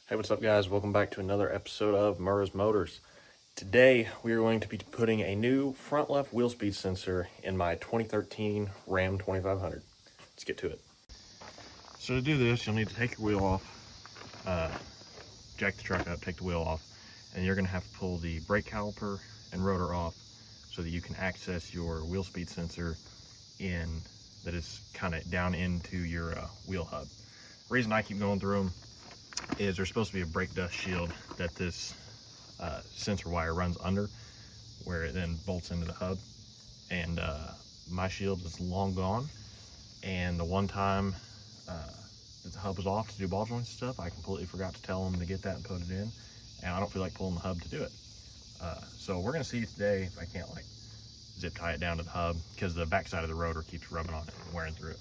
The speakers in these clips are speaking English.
Hey, what's up guys? Welcome back to another episode of Murrah's Motors. Today we are going to be putting a new front left wheel speed sensor in my 2013 Ram 2500. Let's get to it. So to do this, you'll need to take your wheel off, jack the truck up, take the wheel off, and you're going to have to pull the brake caliper and rotor off so that you can access your wheel speed sensor that is kind of down into your wheel hub. The reason I keep going through them is there's supposed to be a brake dust shield that this sensor wire runs under, where it then bolts into the hub, and my shield is long gone, and the one time that the hub was off to do ball joints and stuff, I completely forgot to tell them to get that and put it in, and I don't feel like pulling the hub to do it. So we're gonna see today if I can't like zip tie it down to the hub, because the back side of the rotor keeps rubbing on it and wearing through it.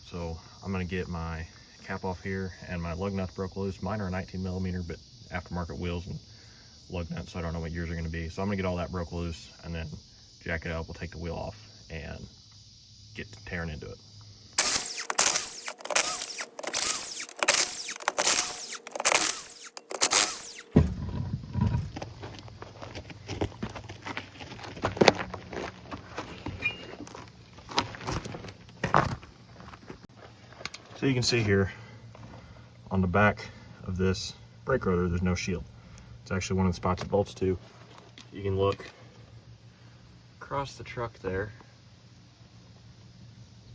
So I'm gonna get my cap off here, and my lug nuts broke loose. Mine are 19 millimeter, but aftermarket wheels and lug nuts, so I don't know what yours are going to be. So I'm gonna get all that broke loose and then jack it up. We'll take the wheel off and get tearing into it. So you can see here on the back of this brake rotor, there's no shield. It's actually one of the spots it bolts to. You can look across the truck there,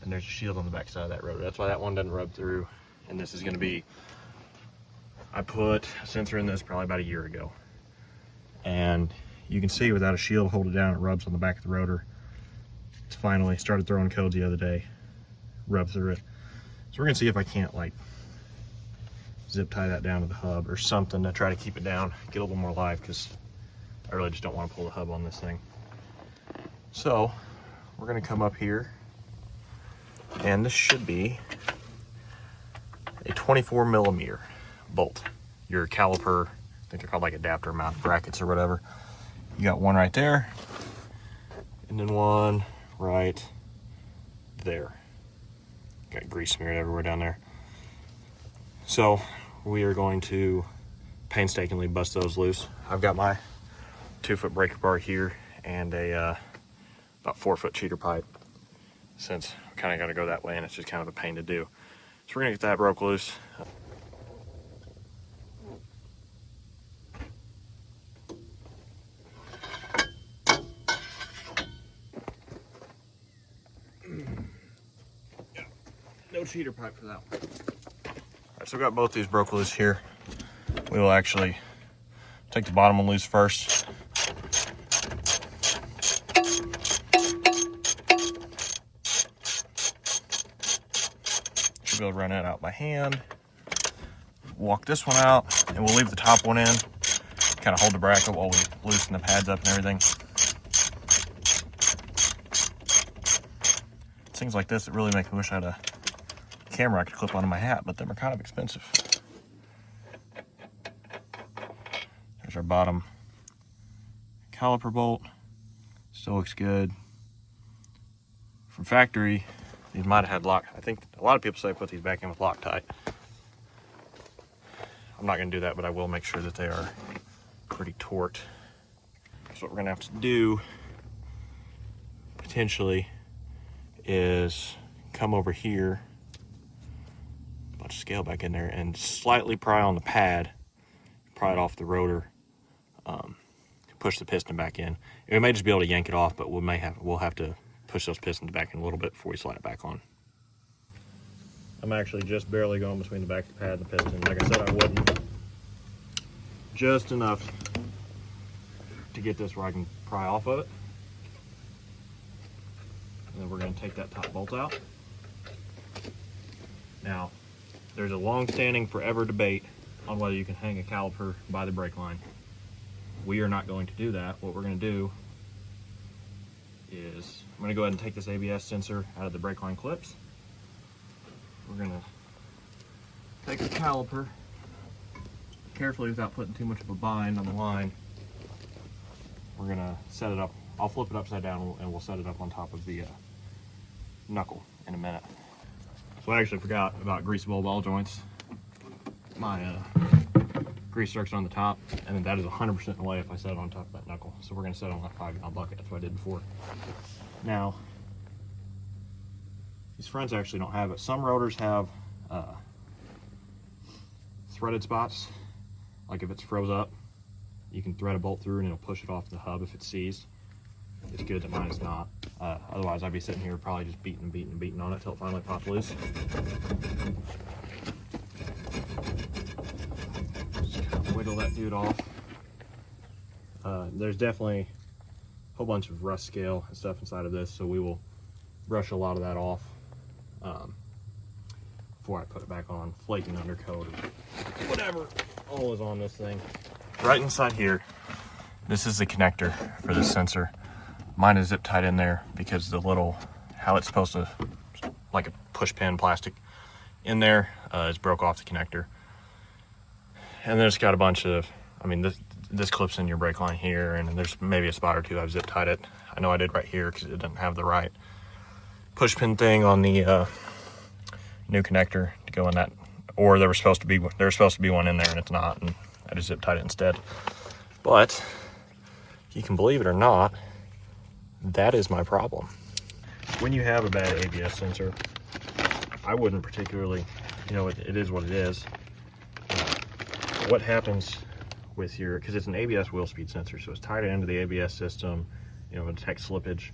and there's a shield on the back side of that rotor. That's why that one doesn't rub through. And this is going to be, I put a sensor in this probably about a year ago, and you can see without a shield hold it down, it rubs on the back of the rotor. It's finally started throwing codes the other day, rubbed through it. So we're gonna see if I can't like zip tie that down to the hub or something to try to keep it down, get a little more live, because I really just don't want to pull the hub on this thing. So we're gonna come up here, and this should be a 24 millimeter bolt. Your caliper, I think they're called like adapter mount brackets or whatever. You got one right there, and then one right there. Got grease smeared everywhere down there. So we are going to painstakingly bust those loose. I've got my 2-foot breaker bar here and a about 4-foot cheater pipe, since we kind of got to go that way and it's just kind of a pain to do. So we're gonna get that broke loose. No cheater pipe for that one. All right, so we got both these broke loose here. We will actually take the bottom one loose first. Should be able to run that out by hand. Walk this one out, and we'll leave the top one in. Kind of hold the bracket while we loosen the pads up and everything. Things like this that really make me wish I had a camera I could clip onto my hat, but them are kind of expensive. There's our bottom caliper bolt. Still looks good. From factory, these might have had lock. I think a lot of people say put these back in with Loctite. I'm not going to do that, but I will make sure that they are pretty torqued. So what we're going to have to do potentially is come over here, bunch of scale back in there, and slightly pry on the pad, pry it off the rotor, push the piston back in. And we may just be able to yank it off, but we'll have to push those pistons back in a little bit before we slide it back on. I'm actually just barely going between the back of the pad and the piston. Like I said, I wouldn't. Just enough to get this where I can pry off of it. And then we're going to take that top bolt out. Now, there's a long-standing forever debate on whether you can hang a caliper by the brake line. We are not going to do that. What we're going to do is I'm going to go ahead and take this ABS sensor out of the brake line clips. We're going to take the caliper carefully without putting too much of a bind on the line. We're going to set it up. I'll flip it upside down and we'll set it up on top of the knuckle in a minute. So I actually forgot about greasable ball joints. My grease zerks on the top, and then that is 100% away if I set it on top of that knuckle. So we're gonna set it on that 5-gallon bucket. That's what I did before. Now, these fronts actually don't have it. Some rotors have threaded spots. Like if it's froze up, you can thread a bolt through and it'll push it off the hub if it's seized. It's good that mine is not. Otherwise, I'd be sitting here probably just beating on it till it finally pops loose. Just kind of wiggle that dude off. There's definitely a whole bunch of rust scale and stuff inside of this, so we will brush a lot of that off before I put it back on. Flaking undercoat or whatever all is on this thing. Right inside here, this is the connector for this sensor. Mine is zip tied in there because the little, how it's supposed to, like a push pin plastic in there, is broke off the connector. And then it's got a bunch of, I mean, this clips in your brake line here, and there's maybe a spot or two I've zip tied it. I know I did right here because it didn't have the right push pin thing on the new connector to go in that, or there's supposed to be one in there and it's not, and I just zip tied it instead. But you can believe it or not, that is my problem. When you have a bad ABS sensor, I wouldn't particularly, you know, it is what it is. What happens with your, because it's an ABS wheel speed sensor, so it's tied into the ABS system, you know, it detects slippage.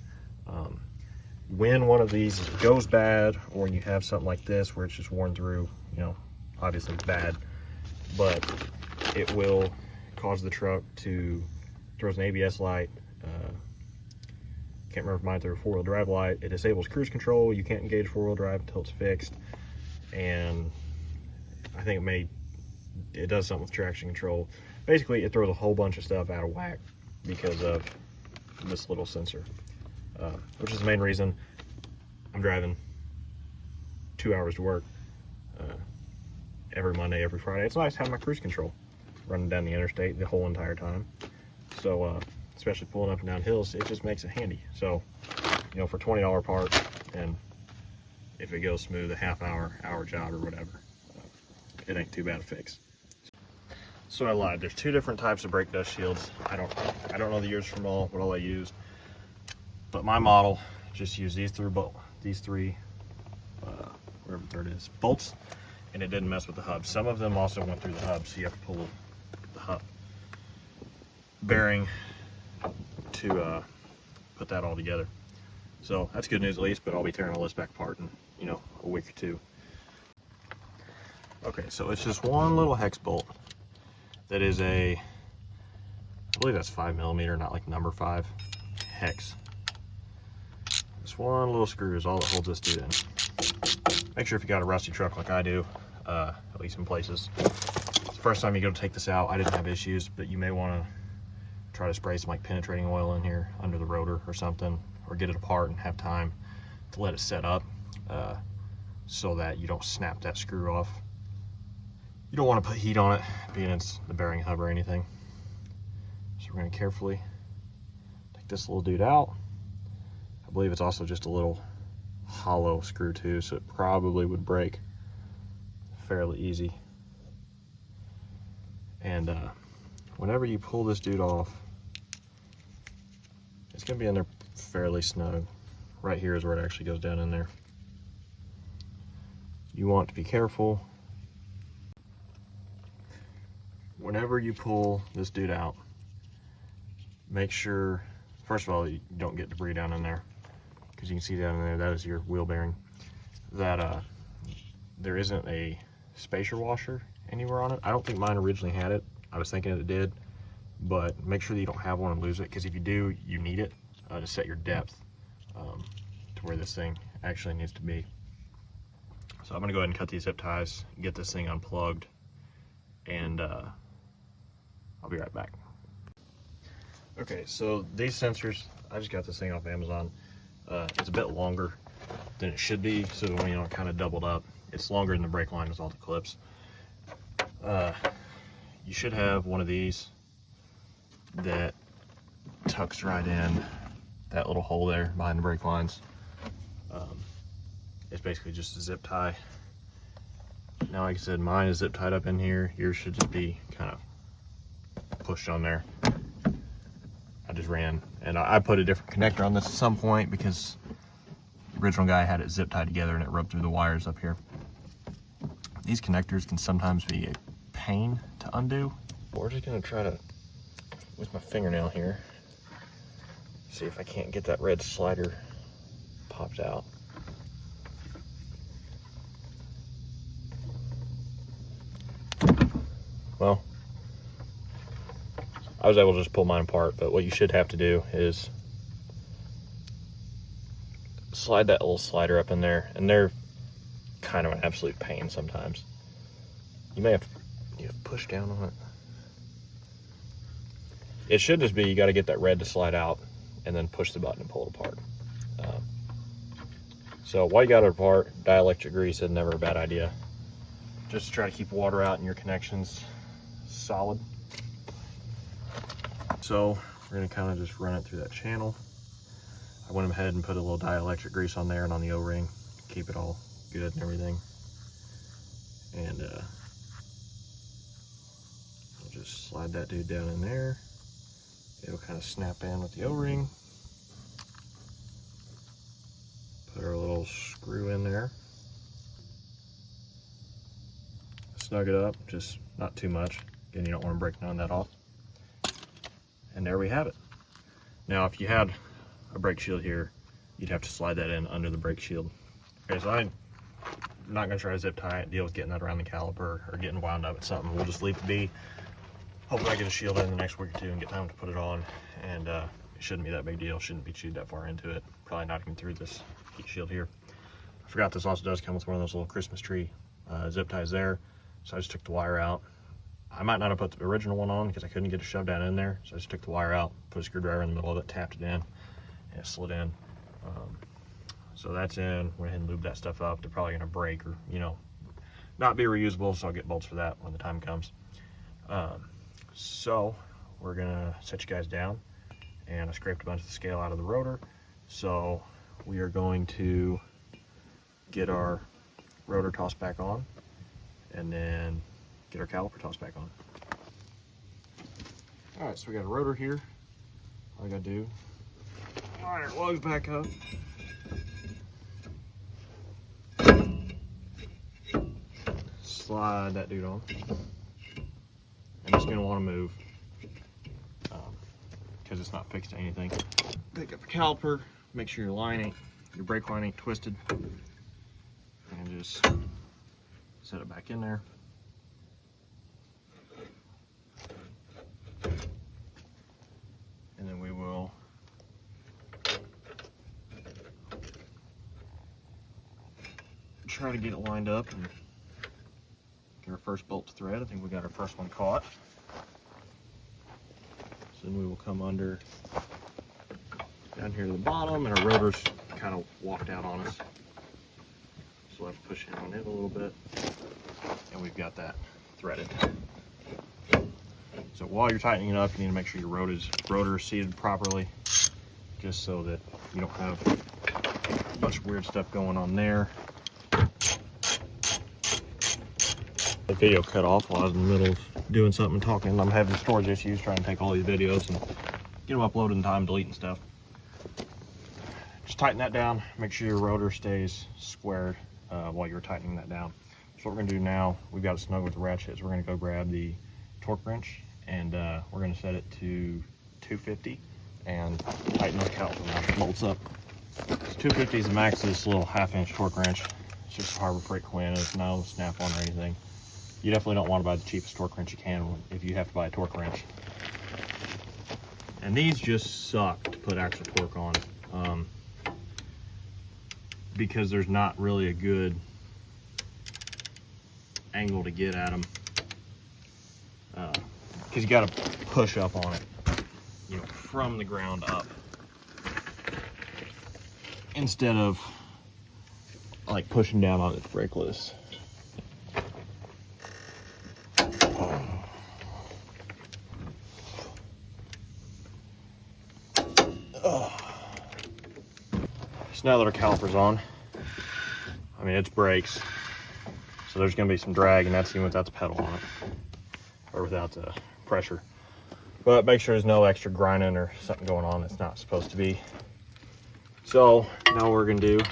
When one of these goes bad, or when you have something like this where it's just worn through, you know, obviously bad, but it will cause the truck to throws an ABS light. Can't remember if mine threw a 4-wheel drive light. It disables cruise control. You can't engage 4-wheel drive until it's fixed, and I think it does something with traction control. Basically, it throws a whole bunch of stuff out of whack because of this little sensor, which is the main reason I'm driving 2 hours to work every Monday, every Friday. It's nice having my cruise control running down the interstate the whole entire time. So, especially pulling up and down hills, it just makes it handy. So, you know, for $20 part, and if it goes smooth, a half-hour job or whatever, it ain't too bad a fix. So I lied. There's 2 different types of brake dust shields. I don't know the years from what all I used, but my model just used these 3 wherever the third is, bolts, and it didn't mess with the hub. Some of them also went through the hub, so you have to pull the hub bearing to put that all together. So that's good news at least, but I'll be tearing all this back apart in, you know, a week or 2. Okay, so it's just one little hex bolt that is I believe that's 5mm, not like number 5 hex. This one little screw is all that holds this dude in. Make sure if you got a rusty truck like I do, at least in places, it's the first time you go to take this out. I didn't have issues, but you may want to try to spray some like penetrating oil in here under the rotor or something, or get it apart and have time to let it set up, so that you don't snap that screw off. You don't want to put heat on it, being it's the bearing hub or anything. So we're going to carefully take this little dude out. I believe it's also just a little hollow screw too, so it probably would break fairly easy. And whenever you pull this dude off, it's going to be in there fairly snug. Right here is where it actually goes down in there. You want to be careful whenever you pull this dude out. Make sure, first of all, you don't get debris down in there, because you can see down in there, that is your wheel bearing, that there isn't a spacer washer anywhere on it. I don't think mine originally had it. I was thinking it did, but make sure that you don't have one and lose it, because if you do, you need it to set your depth to where this thing actually needs to be. So I'm going to go ahead and cut these zip ties, get this thing unplugged, and I'll be right back. Okay, so these sensors, I just got this thing off Amazon. It's a bit longer than it should be, so you know, it kind of doubled up. It's longer than the brake line with all the clips. You should have one of these that tucks right in that little hole there behind the brake lines. It's basically just a zip tie. Now, like I said, mine is zip tied up in here. Yours should just be kind of pushed on there. I just ran, and I put a different connector on this at some point because the original guy had it zip tied together and it rubbed through the wires up here. These connectors can sometimes be a pain to undo. We're just gonna try to, with my fingernail here, see if I can't get that red slider popped out. Well, I was able to just pull mine apart, but what you should have to do is slide that little slider up in there, and they're kind of an absolute pain sometimes. You may have to push down on it. It should just be, you got to get that red to slide out and then push the button and pull it apart. So while you got it apart, dielectric grease is never a bad idea. Just to try to keep water out in your connections solid. So we're gonna kind of just run it through that channel. I went ahead and put a little dielectric grease on there and on the O-ring, keep it all good and everything. And I'll just slide that dude down in there. It'll kind of snap in with the O-ring. Put our little screw in there. Snug it up, just not too much. Again, you don't want to break none of that off. And there we have it. Now, if you had a brake shield here, you'd have to slide that in under the brake shield. Okay, so I'm not gonna try to zip tie it, deal with getting that around the caliper or getting wound up at something. We'll just leave it be. Hopefully I get a shield in the next week or two and get time to put it on. And it shouldn't be that big deal. Shouldn't be chewed that far into it. Probably not even through this heat shield here. I forgot this also does come with one of those little Christmas tree zip ties there. So I just took the wire out. I might not have put the original one on because I couldn't get it shoved down in there. So I just took the wire out, put a screwdriver in the middle of it, tapped it in, and it slid in. So that's in. Went ahead and lubed that stuff up. They're probably gonna break or, you know, not be reusable, so I'll get bolts for that when the time comes. So we're gonna set you guys down, and I scraped a bunch of the scale out of the rotor. So we are going to get our rotor tossed back on, and then get our caliper tossed back on. All right, so we got a rotor here. All I gotta do, line our lugs back up. Slide that dude on. And it's gonna wanna move because it's not fixed to anything. Pick up the caliper, make sure your brake line ain't twisted, and just set it back in there. And then we will try to get it lined up and get our first bolt to thread. I think we got our first one caught. So then we will come under down here to the bottom, and our rotor's kind of walked out on us. So we'll have to push in on it a little bit, and we've got that threaded. So while you're tightening it up, you need to make sure your rotor is seated properly, just so that you don't have a bunch of weird stuff going on there. The video cut off while I was in the middle of doing something and talking. I'm having storage issues trying to take all these videos and get them uploaded in time, deleting stuff. Just tighten that down, make sure your rotor stays squared while you're tightening that down. So what we're gonna do now, we've got it snug with the ratchet, so we're gonna go grab the torque wrench, and we're gonna set it to 250 and tighten those caliper bolts up. So 250 is the max of this little 1/2-inch torque wrench. It's just a Harbor Freight Quinn. It's no snap-on or anything. You definitely don't want to buy the cheapest torque wrench you can if you have to buy a torque wrench. And these just suck to put actual torque on, because there's not really a good angle to get at them. Because you got to push up on it, you know, from the ground up, instead of like pushing down on its brake loose. So now that our caliper's on, I mean, it's brakes, so So there's going to be some drag, and that's even without the pedal on it, or without the pressure. But make sure there's no extra grinding or something going on that's not supposed to be. So now what we're going to do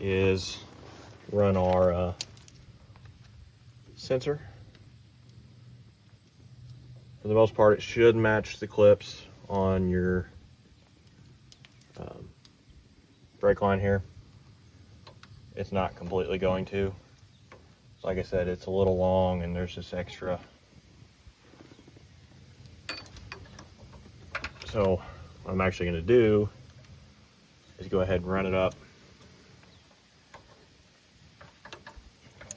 is run our sensor. For the most part, it should match the clips on your brake line here. It's not completely going to. Like I said, it's a little long, and there's this extra. So what I'm actually going to do is go ahead and run it up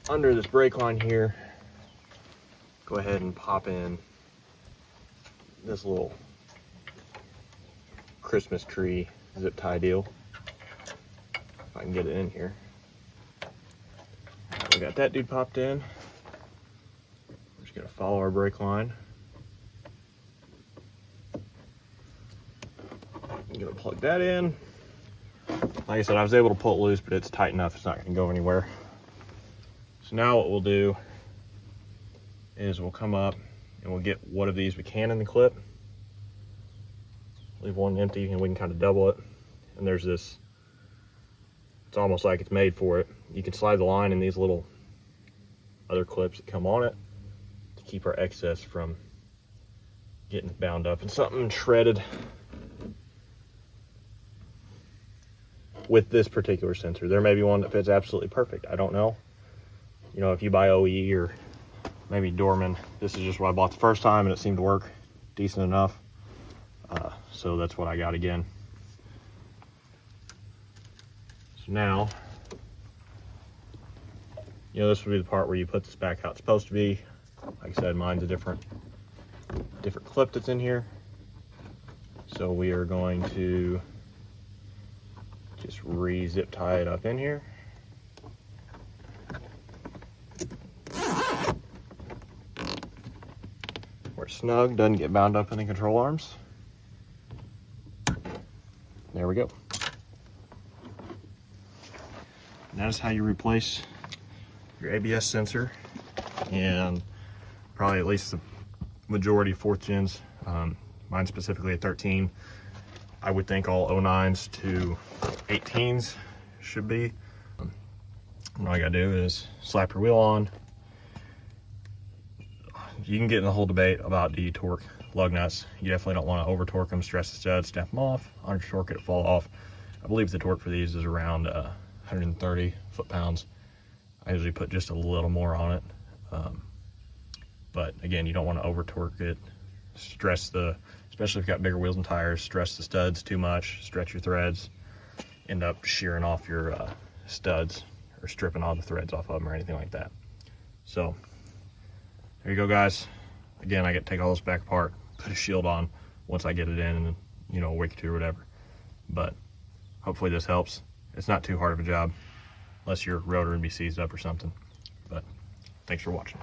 under this brake line here. Go ahead and pop in this little Christmas tree zip tie deal, if I can get it in here. We got that dude popped in. We're just gonna follow our brake line. I'm gonna plug that in. Like I said, I was able to pull it loose, but it's tight enough, it's not gonna go anywhere. So now what we'll do is we'll come up and we'll get one of these we can in the clip. Leave one empty and we can kind of double it. And there's this, it's almost like it's made for it. You can slide the line in these little other clips that come on it to keep our excess from getting bound up in something shredded. With this particular sensor, there may be one that fits absolutely perfect. I don't know. You know, if you buy OE or maybe Dorman, this is just what I bought the first time and it seemed to work decent enough. So that's what I got again. So now, you know, this would be the part where you put this back how it's supposed to be. Like I said, mine's a different clip that's in here. So we are going to just re-zip tie it up in here. Where it's snug, doesn't get bound up in the control arms. There we go. And that is how you replace your ABS sensor, and probably at least the majority of 4th gens. Mine specifically at 13. I would think all 09s to 18s should be. All I gotta do is slap your wheel on. You can get in the whole debate about do you torque lug nuts. You definitely don't want to over torque them, stress the studs, snap them off, under torque it, fall off. I believe the torque for these is around 130 foot-pounds. I usually put just a little more on it. But again, you don't want to over torque it, stress especially if you've got bigger wheels and tires, stress the studs too much, stretch your threads, end up shearing off your studs or stripping all the threads off of them or anything like that. So there you go, guys. Again, I get to take all this back apart, put a shield on once I get it in, and you know, a week or two or whatever. But hopefully this helps. It's not too hard of a job, unless your rotor would be seized up or something. But thanks for watching.